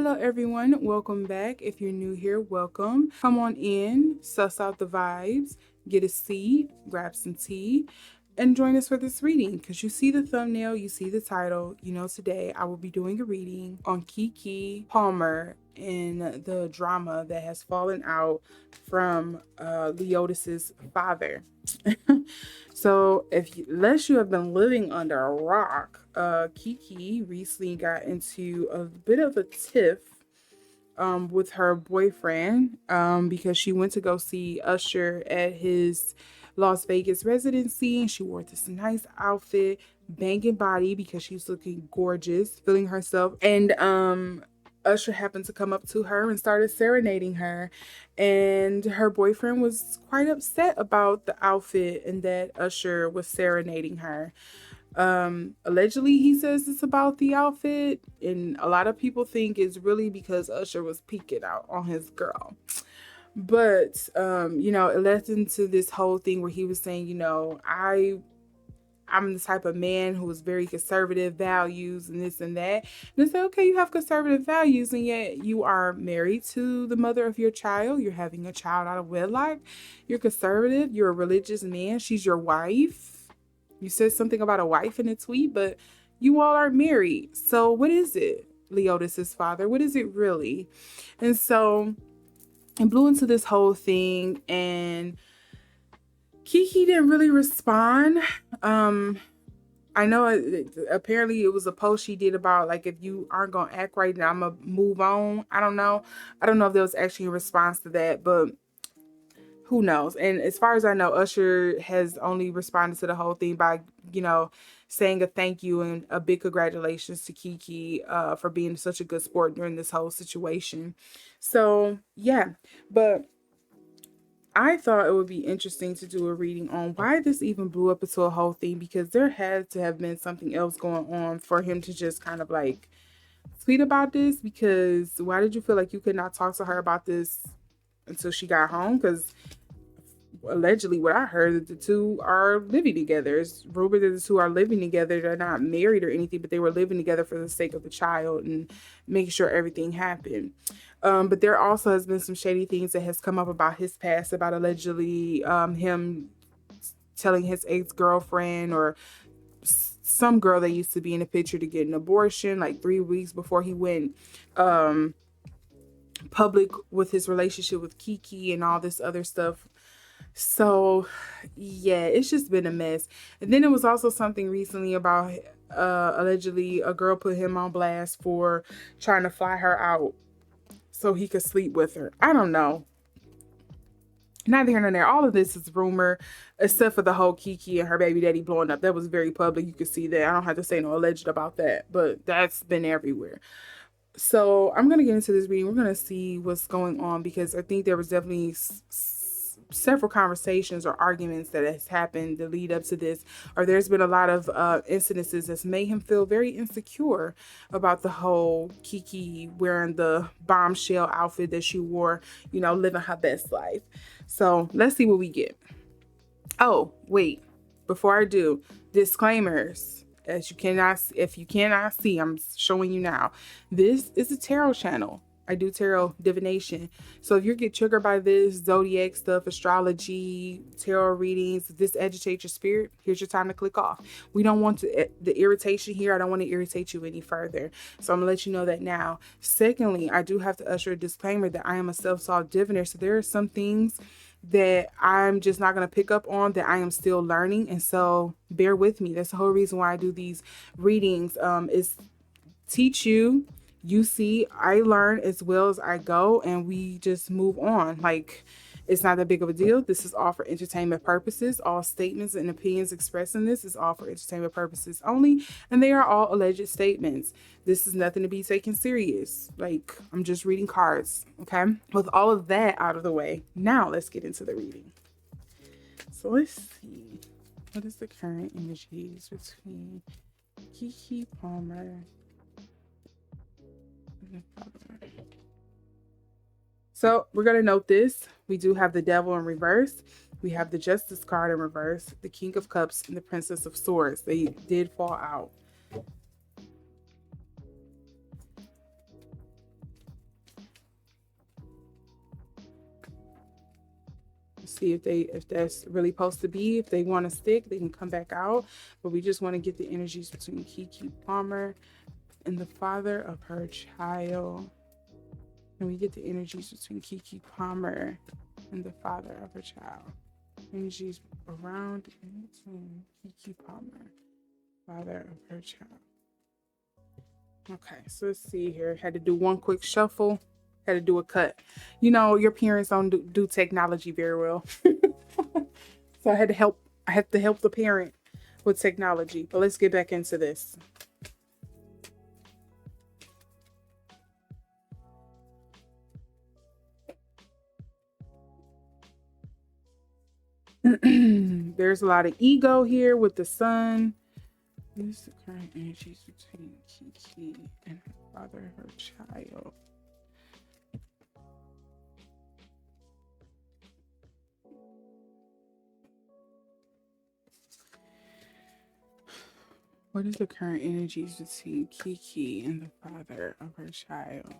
Hello everyone, welcome back. If you're new here, welcome. Come on in, suss out the vibes, get a seat, grab some tea, and join us for this reading. Because you see the thumbnail, you see the title. You know, today I will be doing a reading on Keke Palmer and the drama that has fallen out from Leotus's father. So, unless you have been living under a rock, Keke recently got into a bit of a tiff with her boyfriend because she went to go see Usher at his Las Vegas residency, and she wore this nice outfit, banging body because she's looking gorgeous, feeling herself. And Usher happened to come up to her and started serenading her. And her boyfriend was quite upset about the outfit and that Usher was serenading her. Allegedly, he says it's about the outfit, and a lot of people think it's really because Usher was peeking out on his girl. But it led into this whole thing where he was saying, I'm the type of man who is very conservative values and this and that. And they say, okay, you have conservative values, and yet you are married to the mother of your child. You're having a child out of wedlock. You're conservative. You're a religious man. She's your wife. You said something about a wife in a tweet, but you all are married. So what is it, Leotus's father? What is it really? And so it blew into this whole thing, and Keke didn't really respond. I know apparently it was a post she did about like, if you aren't gonna act right now, I'm gonna move on. I don't know if there was actually a response to that, but who knows? And as far as I know, Usher has only responded to the whole thing by, saying a thank you and a big congratulations to Keke for being such a good sport during this whole situation. So yeah, but I thought it would be interesting to do a reading on why this even blew up into a whole thing, because there had to have been something else going on for him to just kind of like tweet about this. Because why did you feel like you could not talk to her about this until she got home? Because allegedly what I heard, that the two are living together. It's rumored that the two are living together. They're not married or anything, but they were living together for the sake of the child and making sure everything happened. But there also has been some shady things that has come up about his past, about allegedly him telling his ex-girlfriend or some girl that used to be in the picture to get an abortion like 3 weeks before he went public with his relationship with Keke and all this other stuff. So yeah, it's just been a mess. And then it was also something recently about allegedly a girl put him on blast for trying to fly her out so he could sleep with her. I don't know. Neither here nor there. All of this is rumor, except for the whole Keke and her baby daddy blowing up. That was very public. You could see that. I don't have to say no alleged about that, but that's been everywhere. So I'm going to get into this reading. We're going to see what's going on, because I think there was definitely several conversations or arguments that has happened to lead up to this, or there's been a lot of incidences that's made him feel very insecure about the whole Keke wearing the bombshell outfit that she wore, living her best life. So let's see what we get. Oh, wait, before I do, disclaimers. If you cannot see, I'm showing you now. This is a tarot channel. I do tarot divination. So if you get triggered by this zodiac stuff, astrology, tarot readings, if this agitates your spirit, here's your time to click off. We don't want the irritation here. I don't want to irritate you any further. So I'm gonna let you know that now. Secondly, I do have to usher a disclaimer that I am a self-taught diviner. So there are some things that I'm just not going to pick up on, that I am still learning. And so bear with me. That's the whole reason why I do these readings, is teach you. You see, I learn as well as I go, and we just move on. Like, it's not that big of a deal. This is all for entertainment purposes. All statements and opinions expressed in this is all for entertainment purposes only, and they are all alleged statements. This is nothing to be taken serious. Like, I'm just reading cards, okay? With all of that out of the way, now let's get into the reading. So let's see. What is the current energies between Keke Palmer? So we're going to note this. We do have the Devil in reverse. We have the Justice card in reverse, the King of Cups, and the Princess of Swords. They did fall out. see if that's really supposed to be. If they want to stick, they can come back out. But we just want to get the energies between Keke Palmer and the father of her child. And we get the energies between Keke Palmer and the father of her child. Energies around and between Keke Palmer, father of her child. Okay, so let's see here. Had to do one quick shuffle. Had to do a cut. You know, your parents don't do technology very well. So I had to help. I had to help the parent with technology. But let's get back into this. There's a lot of ego here with the sun. What is the current energies between Keke and her father, her child? What is the current energies between Keke and the father of her child?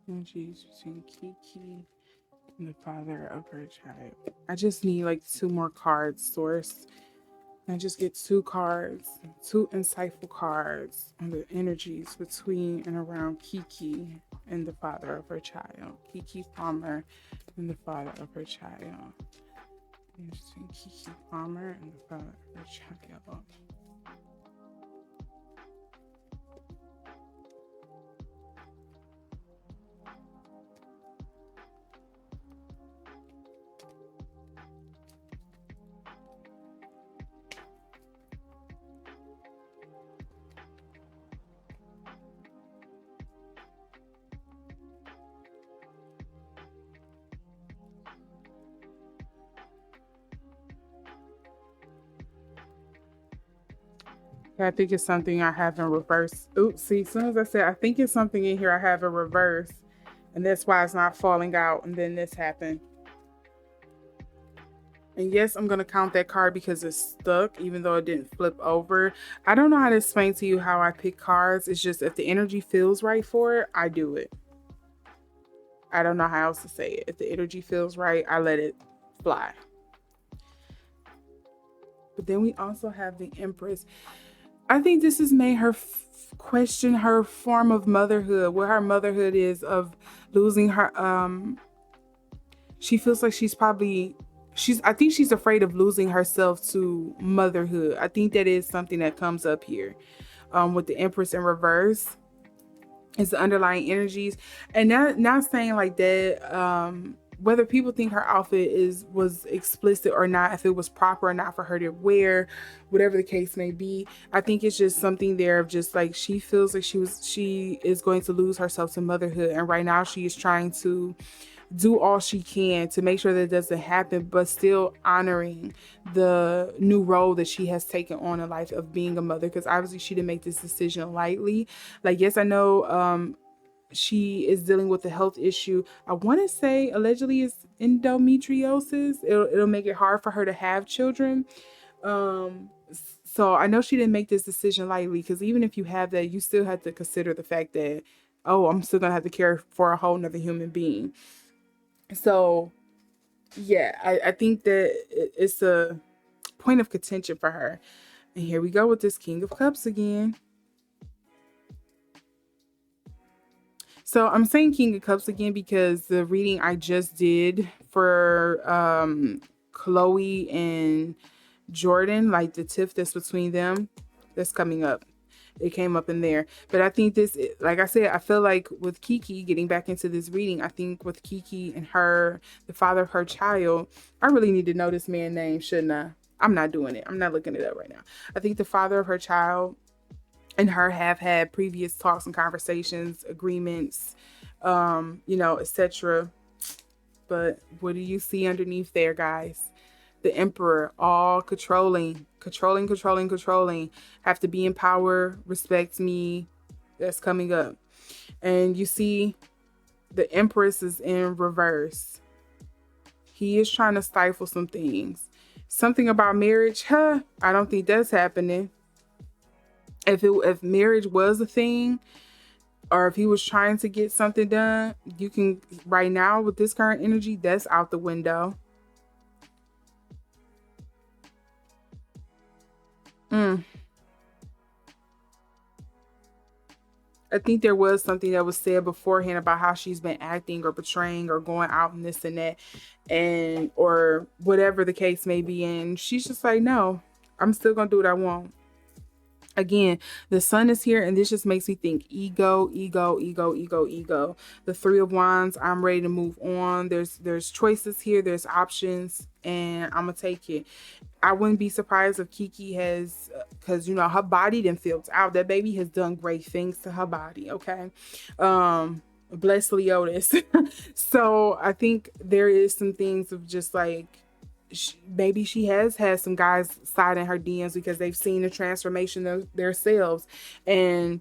Energies between Keke and the father of her child. I just need like 2 more cards, source. I just get 2 cards, 2 insightful cards on the energies between and around Keke and the father of her child. Keke Palmer and the father of her child. Between Keke Palmer and the father of her child. I think it's something I have in reverse. Oops, see, as soon as I said, I think it's something in here I have in reverse. And that's why it's not falling out. And then this happened. And yes, I'm going to count that card because it's stuck, even though it didn't flip over. I don't know how to explain to you how I pick cards. It's just if the energy feels right for it, I do it. I don't know how else to say it. If the energy feels right, I let it fly. But then we also have the Empress. I think this has made her question her form of motherhood, what her motherhood is, of losing her. She feels like I think she's afraid of losing herself to motherhood. I think that is something that comes up here with the Empress in reverse. It's the underlying energies. And not saying like that, whether people think her outfit was explicit or not, if it was proper or not for her to wear, whatever the case may be, I think it's just something there of just like she feels like she is going to lose herself to motherhood, and right now she is trying to do all she can to make sure that it doesn't happen, but still honoring the new role that she has taken on in life of being a mother, because obviously she didn't make this decision lightly. Like, yes, I know she is dealing with a health issue. I want to say allegedly it's endometriosis. It'll make it hard for her to have children. So I know she didn't make this decision lightly, because even if you have that, you still have to consider the fact that, oh, I'm still gonna have to care for a whole nother human being. So yeah, I think that it's a point of contention for her. And here we go with this King of Cups again. So I'm saying King of Cups again because the reading I just did for Chloe and Jordan, like the tiff that's between them, that's coming up. It came up in there. But I think this, like I said, I feel like with Keke, getting back into this reading, I think with Keke and her, the father of her child, I really need to know this man's name, shouldn't I? I'm not doing it. I'm not looking it up right now. I think the father of her child and her have had previous talks and conversations, agreements, etc. But what do you see underneath there, guys? The Emperor, all controlling, have to be in power, respect me. That's coming up. And you see the Empress is in reverse. He is trying to stifle some things. Something about marriage, I don't think that's happening. If marriage was a thing, or if he was trying to get something done, you can, right now with this current energy, that's out the window. Mm. I think there was something that was said beforehand about how she's been acting or betraying or going out and this and that, and or whatever the case may be. And she's just like, no, I'm still gonna do what I want. Again, the sun is here, and this just makes me think ego, ego, ego, ego, ego. The Three of Wands, I'm ready to move on. There's choices here, there's options, and I'm gonna take it. I wouldn't be surprised if Keke has, because you know her body then feels out. That baby has done great things to her body. Okay, bless Leotis. So I think there is some things of just like, maybe she has had some guys slide in her DMs because they've seen the transformation of themselves, and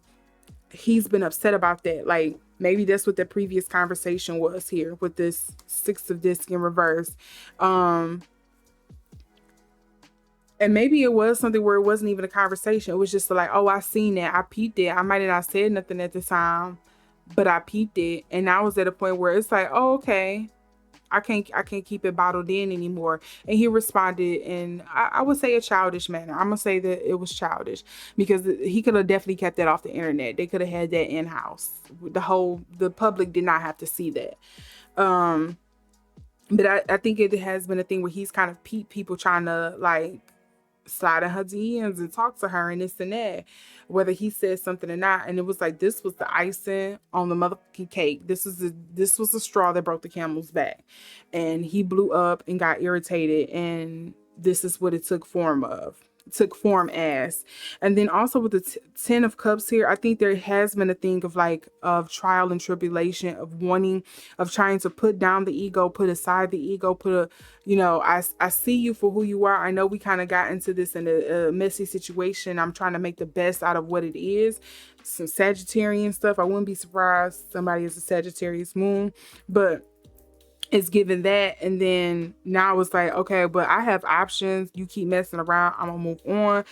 he's been upset about that. Like maybe that's what the previous conversation was here with this Six of Disc in reverse. And maybe it was something where it wasn't even a conversation. It was just like, oh, I seen that. I peeped it. I might have not said nothing at the time, but I peeped it. And I was at a point where it's like, oh, okay. I can't keep it bottled in anymore. And he responded in, I would say, a childish manner. I'm gonna say that it was childish because he could have definitely kept that off the internet. They could have had that in house. The public did not have to see that. But I think it has been a thing where he's kind of peeped people trying to like slide in her DMs and talk to her and this and that, whether he said something or not. And it was like, this was the icing on the motherfucking cake. This was the straw that broke the camel's back. And he blew up and got irritated. And this is what it took form as. And then also with the 10 of Cups here, I think there has been a thing of like of trial and tribulation, of trying to put down the ego, put aside the ego, I see you for who you are. I know we kind of got into this in a messy situation. I'm trying to make the best out of what it is. Some Sagittarian stuff. I wouldn't be surprised somebody is a Sagittarius moon, but it's given that. And then now it's like, okay, but I have options. You keep messing around, I'm gonna move on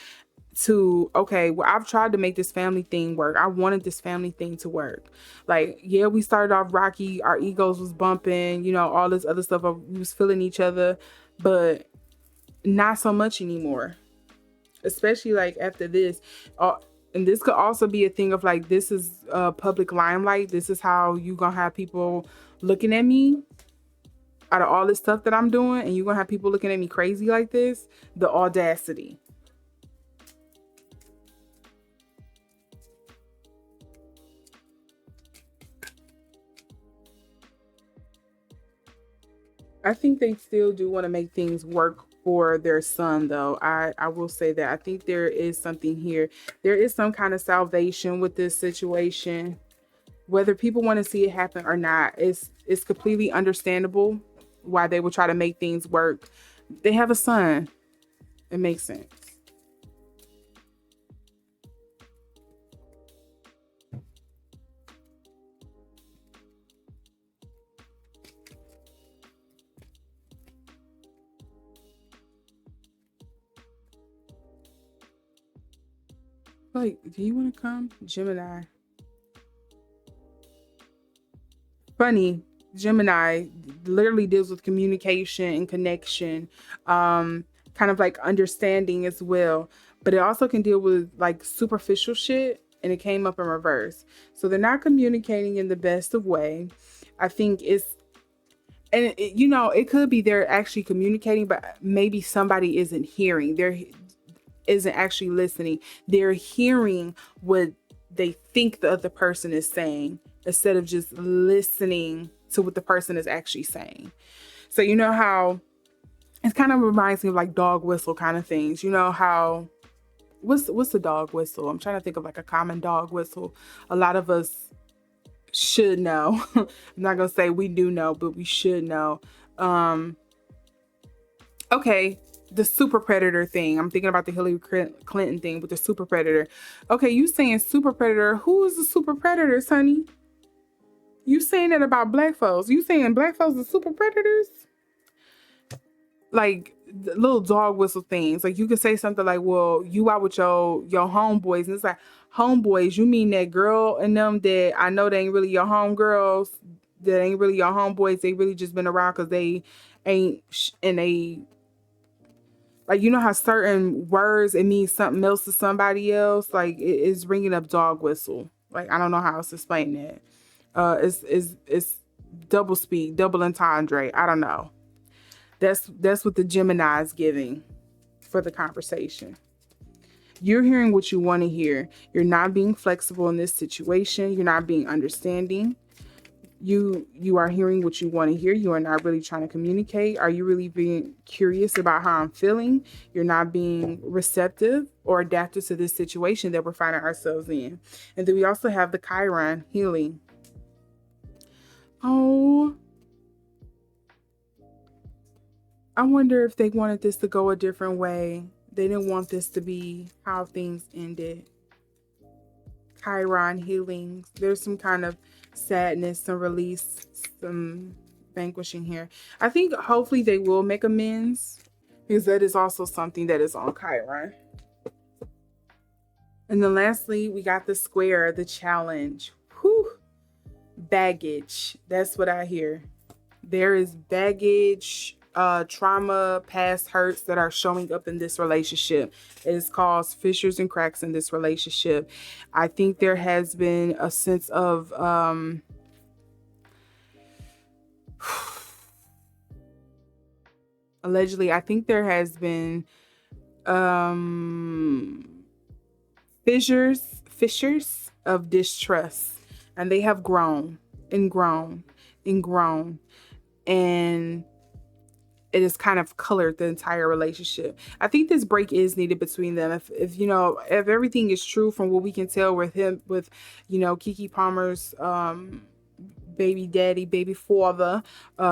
to, okay, well, I've tried to make this family thing work. I wanted this family thing to work. Like, yeah, we started off rocky, our egos was bumping, all this other stuff, we was feeling each other, but not so much anymore, especially like after this. And this could also be a thing of like, this is public limelight. This is how you gonna have people looking at me out of all this stuff that I'm doing, and you're gonna have people looking at me crazy like this. The audacity. I think they still do want to make things work for their son, though. I will say that I think there is something here. There is some kind of salvation with this situation. Whether people want to see it happen or not, it's completely understandable why they would try to make things work. They have a son. It makes sense. Like, do you want to come? Gemini. Funny. Gemini literally deals with communication and connection, kind of like understanding as well. But it also can deal with like superficial shit, and it came up in reverse. So they're not communicating in the best of way. I think it could be they're actually communicating, but maybe somebody isn't hearing. There isn't actually listening. They're hearing what they think the other person is saying instead of just listening to what the person is actually saying. So you know how it kind of reminds me of like dog whistle kind of things. You know how what's a dog whistle? I'm trying to think of like a common dog whistle. A lot of us should know. I'm not gonna say we do know, but we should know. Okay, the super predator thing. I'm thinking about the Hillary Clinton thing with the super predator. Okay, you saying super predator? Who is the super predator, honey? You saying that about black folks? You saying black folks are super predators? Like, little dog whistle things. Like you could say something like, well, you out with your homeboys, and it's like, homeboys, you mean that girl and them that I know they ain't really your homegirls, that ain't really your homeboys, they really just been around because they ain't and they, like, you know how certain words, it means something else to somebody else. Like it is ringing up dog whistle. Like I don't know how else to explain that. It's double speak, double entendre. I don't know. That's what the Gemini is giving for the conversation. You're hearing what you want to hear. You're not being flexible in this situation. You're not being understanding. You are hearing what you want to hear. You are not really trying to communicate. Are you really being curious about how I'm feeling? You're not being receptive or adaptive to this situation that we're finding ourselves in. And then we also have the Chiron healing. Oh, I wonder if they wanted this to go a different way. They didn't want this to be how things ended. Chiron healings. There's some kind of sadness, some release, some vanquishing here. I think hopefully they will make amends, because that is also something that is on Chiron. And then lastly, we got the square, the challenge. Whew. Baggage. That's what I hear. There is baggage, trauma, past hurts that are showing up in this relationship. It has caused fissures and cracks in this relationship. I think there has been a sense of allegedly, I think there has been fissures of distrust, and they have grown and grown and grown, and it has kind of colored the entire relationship. I think this break is needed between them. If you know, if everything is true from what we can tell with him, with, you know, Keke Palmer's baby daddy, baby father,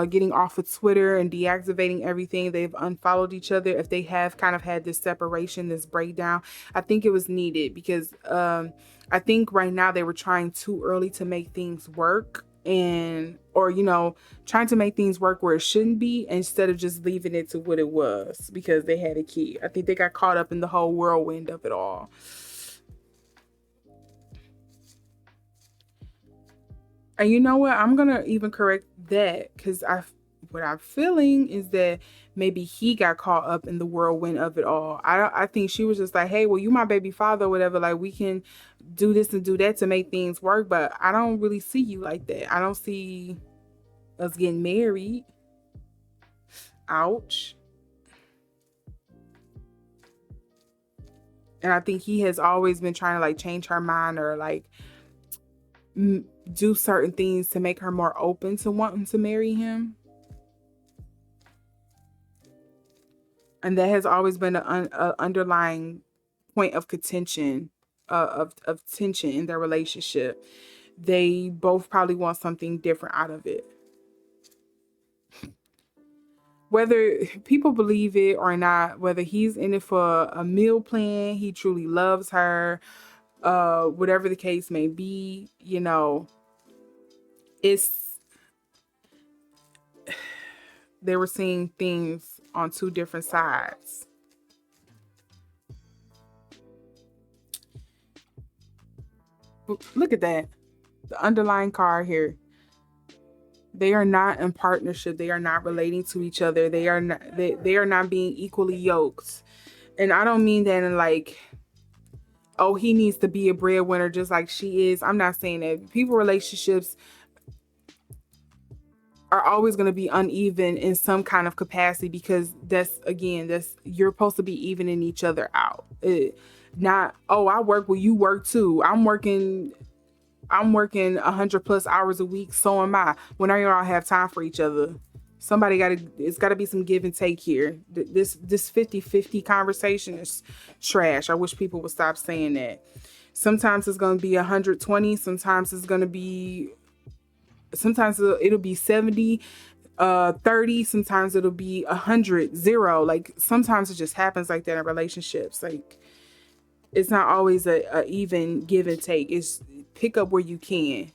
getting off of Twitter and deactivating everything. They've unfollowed each other. If they have kind of had this separation, this breakdown, I think it was needed, because I think right now they were trying too early to make things work, or, you know, trying to make things work where it shouldn't be, instead of just leaving it to what it was because they had a key. I think they got caught up in the whole whirlwind of it all. And you know what? I'm gonna even correct that, because what I'm feeling is that maybe he got caught up in the whirlwind of it all. I think she was just like, hey, well, you my baby father or whatever. Like, we can do this and do that to make things work, but I don't really see you like that. I don't see us getting married. Ouch. And I think he has always been trying to like change her mind, or like do certain things to make her more open to wanting to marry him. And that has always been an underlying point of contention, of tension in their relationship. They both probably want something different out of it. Whether people believe it or not, whether he's in it for a meal plan, he truly loves her, whatever the case may be, you know, they were seeing things on two different sides. Look at that. The underlying card here. They are not in partnership. They are not relating to each other. They are not being equally yoked. And I don't mean that in like, oh, he needs to be a breadwinner just like she is. I'm not saying that. People relationships are always going to be uneven in some kind of capacity, because that's you're supposed to be evening each other out. Not, oh, I work, well, you work too. I'm working 100+ hours a week. So am I. When are y'all have time for each other? It's gotta be some give and take here. This 50-50 conversation is trash. I wish people would stop saying that. Sometimes it's gonna be 120. Sometimes it'll be 70, 30. Sometimes it'll be 100, 0. Like, sometimes it just happens like that in relationships. Like, it's not always a even give and take. It's pick up where you can.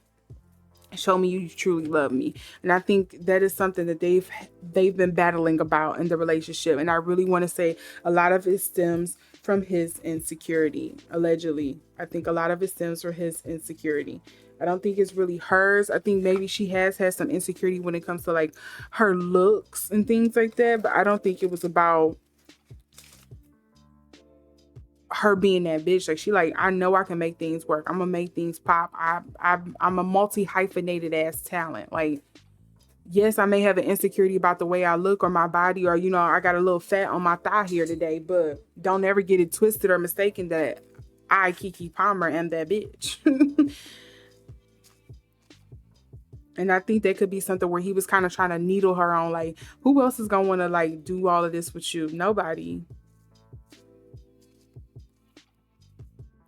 Show me you truly love me. And I think that is something that they've been battling about in the relationship. And I really want to say a lot of it stems from his insecurity, allegedly. I think a lot of it stems from his insecurity. I don't think it's really hers. I think maybe she has had some insecurity when it comes to like her looks and things like that, but I don't think it was about her being that bitch. Like, she like, I know I can make things work. I'm gonna make things pop. I'm a multi hyphenated ass talent. Like, yes, I may have an insecurity about the way I look or my body, or I got a little fat on my thigh here today, but don't ever get it twisted or mistaken that I, Keke Palmer, am that bitch. And I think that could be something where he was kind of trying to needle her on, like, who else is gonna want to like do all of this with you? Nobody.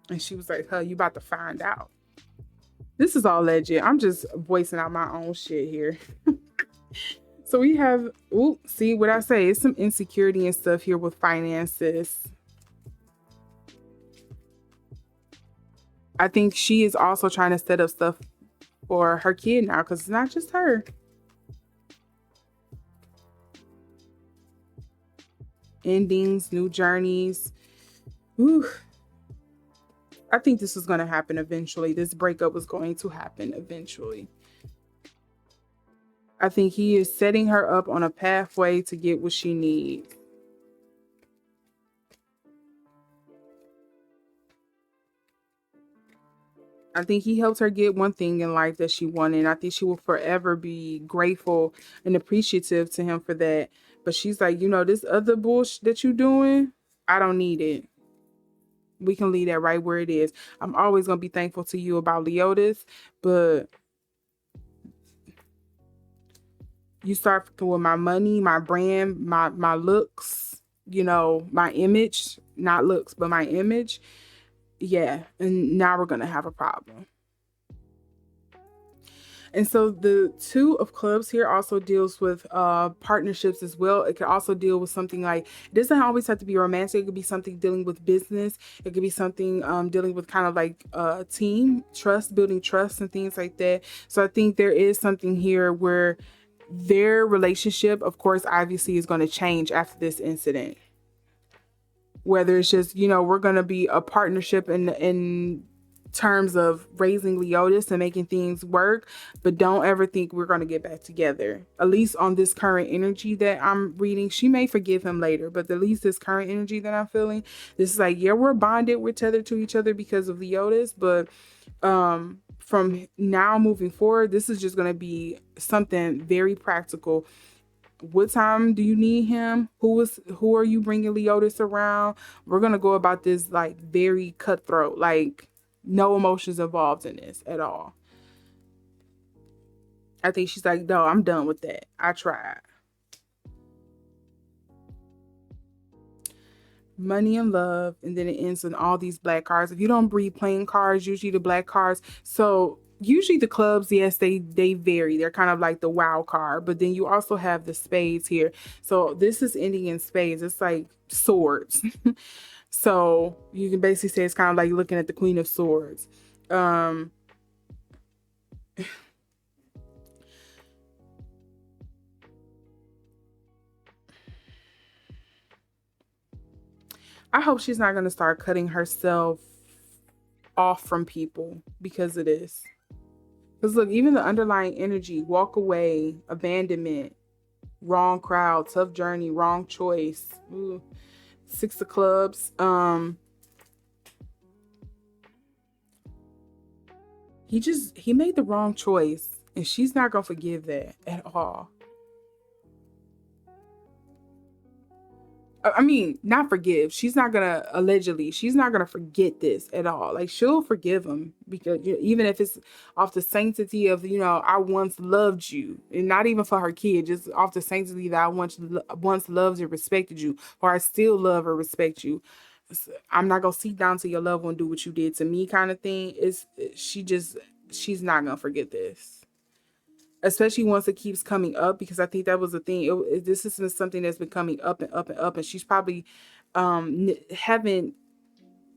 And she was like, huh, you about to find out. This is all legit. I'm just voicing out my own shit here. So we have, see what I say? It's some insecurity and stuff here with finances. I think she is also trying to set up stuff for her kid now, because it's not just her. Endings, new journeys. Ooh. I think this is going to happen eventually. This breakup was going to happen eventually. I think he is setting her up on a pathway to get what she needs. I think he helped her get one thing in life that she wanted. I think she will forever be grateful and appreciative to him for that. But she's like, this other bullshit that you doing, I don't need it. We can leave that right where it is. I'm always going to be thankful to you about Leotis, but you start fucking with my money, my brand, my looks, my image, not looks, but my image. Yeah. And now we're going to have a problem. And so the Two of Clubs here also deals with partnerships as well. It could also deal with something like, it doesn't always have to be romantic. It could be something dealing with business. It could be something dealing with kind of like team trust, building trust and things like that. So I think there is something here where their relationship, of course, obviously is going to change after this incident. Whether it's just, we're going to be a partnership in terms of raising Leotis and making things work, but don't ever think we're going to get back together. At least on this current energy that I'm reading, she may forgive him later, but at least this current energy that I'm feeling, this is like, yeah, we're bonded, we're tethered to each other because of Leotis, but from now moving forward, this is just going to be something very practical. What time do you need him? Who are you bringing Leotis around? We're going to go about this like very cutthroat, like no emotions involved in this at all. I think she's like, no, I'm done with that. I tried. Money and love, and then it ends on all these black cards. If you don't read plain cards, usually the black cards. So usually the clubs, yes, they vary. They're kind of like the wow card, but then you also have the spades here. So this is ending in spades. It's like swords. So you can basically say it's kind of like looking at the Queen of Swords. I hope she's not going to start cutting herself off from people because of this. Because look, even the underlying energy, walk away, abandonment, wrong crowd, tough journey, wrong choice. Ooh. Six of Clubs. He made the wrong choice, and she's not gonna forgive that at all. I mean, not forgive. She's not gonna, allegedly, she's not gonna forget this at all. Like, she'll forgive him because even if it's off the sanctity of, I once loved you, and not even for her kid, just off the sanctity that I once loved and respected you, or I still love or respect you. I'm not gonna seek down to your level and do what you did to me, kind of thing. She's not gonna forget this. Especially once it keeps coming up, because I think that was the thing. This is something that's been coming up and up and up, and she's probably haven't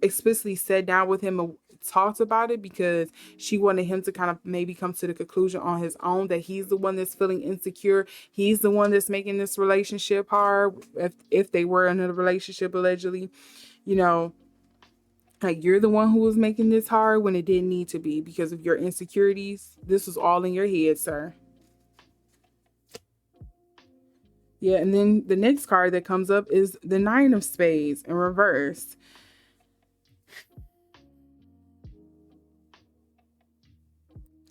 explicitly sat down with him and talked about it, because she wanted him to kind of maybe come to the conclusion on his own that he's the one that's feeling insecure. He's the one that's making this relationship hard, if they were in a relationship allegedly, you know, like you're the one who was making this hard when it didn't need to be because of your insecurities. This was all in your head, sir. Yeah, and then the next card that comes up is the Nine of Spades in reverse.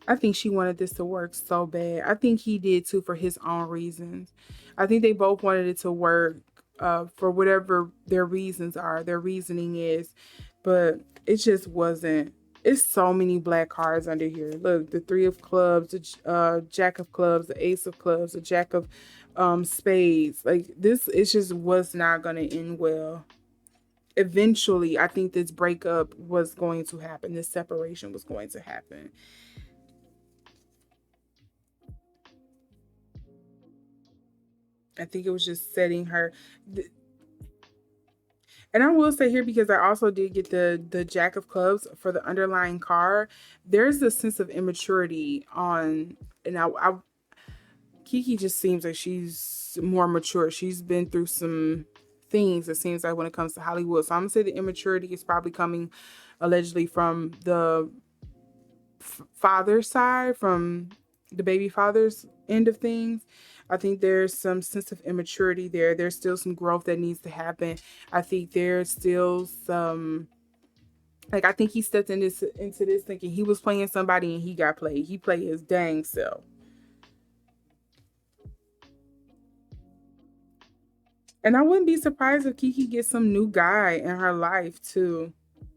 I think she wanted this to work so bad. I think he did too, for his own reasons. I think they both wanted it to work for whatever their reasons are, their reasoning is. But it just wasn't. It's so many black cards under here. Look, the Three of Clubs, the Jack of Clubs, the Ace of Clubs, the Jack of Spades. Like this, it just was not going to end well. Eventually, I think this breakup was going to happen. This separation was going to happen. I think it was just setting her. And I will say here, because I also did get the Jack of Clubs for the underlying card, there's a sense of immaturity on, and Keke just seems like she's more mature. She's been through some things, it seems like, when it comes to Hollywood. So I'm gonna say the immaturity is probably coming allegedly from the father's side, from the baby father's end of things. I think there's some sense of immaturity there. There's still some growth that needs to happen. I think there's still some, like, I think he stepped into this thinking he was playing somebody and he got played. He played his dang self. And I wouldn't be surprised if Keke gets some new guy in her life too.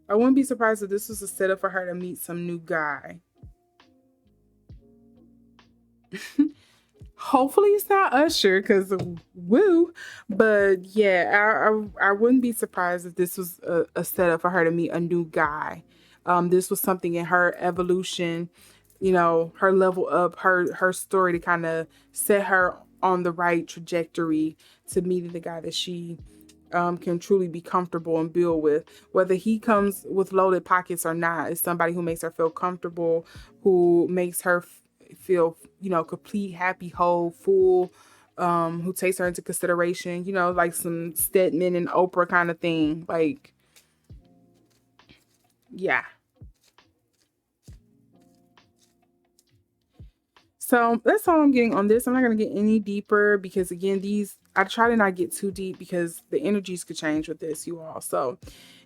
I wouldn't be surprised if this was a setup for her to meet some new guy. Hopefully it's not Usher, because woo. But yeah, I wouldn't be surprised if this was a setup for her to meet a new guy. This was something in her evolution, you know, her level up, her story to kind of set her on the right trajectory to meeting the guy that she can truly be comfortable and build with. Whether he comes with loaded pockets or not, is somebody who makes her feel comfortable, who makes her feel, you know, complete, happy, whole, full, who takes her into consideration, you know, like some Stedman and Oprah kind of thing. Like, yeah. So that's all I'm getting on this. I'm not going to get any deeper because, again, I try to not get too deep because the energies could change with this, you all. So,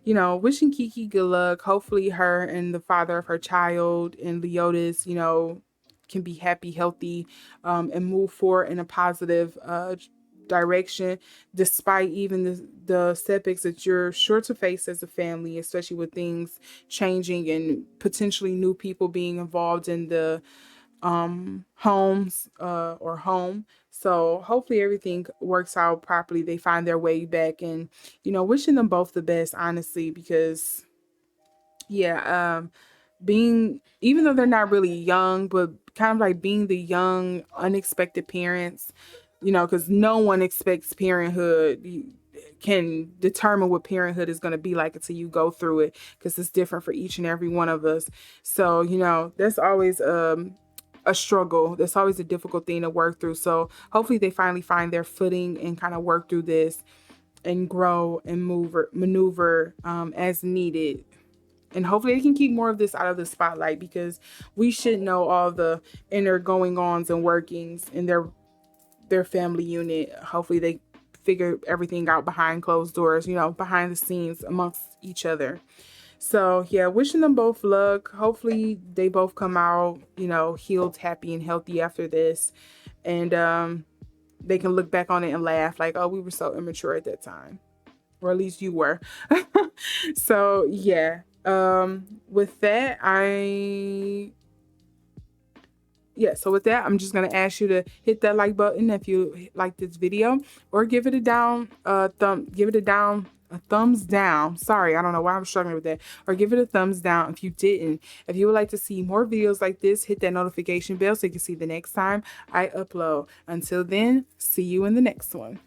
you know, wishing Keke good luck. Hopefully her and the father of her child and Leotis, you know, can be happy, healthy, and move forward in a positive direction, despite even the setbacks that you're sure to face as a family, especially with things changing and potentially new people being involved in the homes or home. So hopefully everything works out properly. They find their way back, and, you know, wishing them both the best, honestly, because yeah, being, even though they're not really young, but kind of like being the young unexpected parents, you know, because no one expects parenthood. You can determine what parenthood is going to be like until you go through it, because it's different for each and every one of us. So, you know, that's always a struggle. That's always a difficult thing to work through. So hopefully they finally find their footing and kind of work through this and grow and maneuver as needed. And hopefully they can keep more of this out of the spotlight, because we should know all the inner going ons and workings in their family unit. Hopefully they figure everything out behind closed doors, you know, behind the scenes amongst each other. So yeah, wishing them both luck. Hopefully they both come out, you know, healed, happy, and healthy after this. And they can look back on it and laugh like, oh, we were so immature at that time. Or at least you were. So yeah. With that, so with that, I'm just going to ask you to hit that like button if you like this video, or give it a thumbs down. Sorry, I don't know why I'm struggling with that. Or give it a thumbs down if you didn't. If you would like to see more videos like this, hit that notification bell so you can see the next time I upload. Until then, see you in the next one.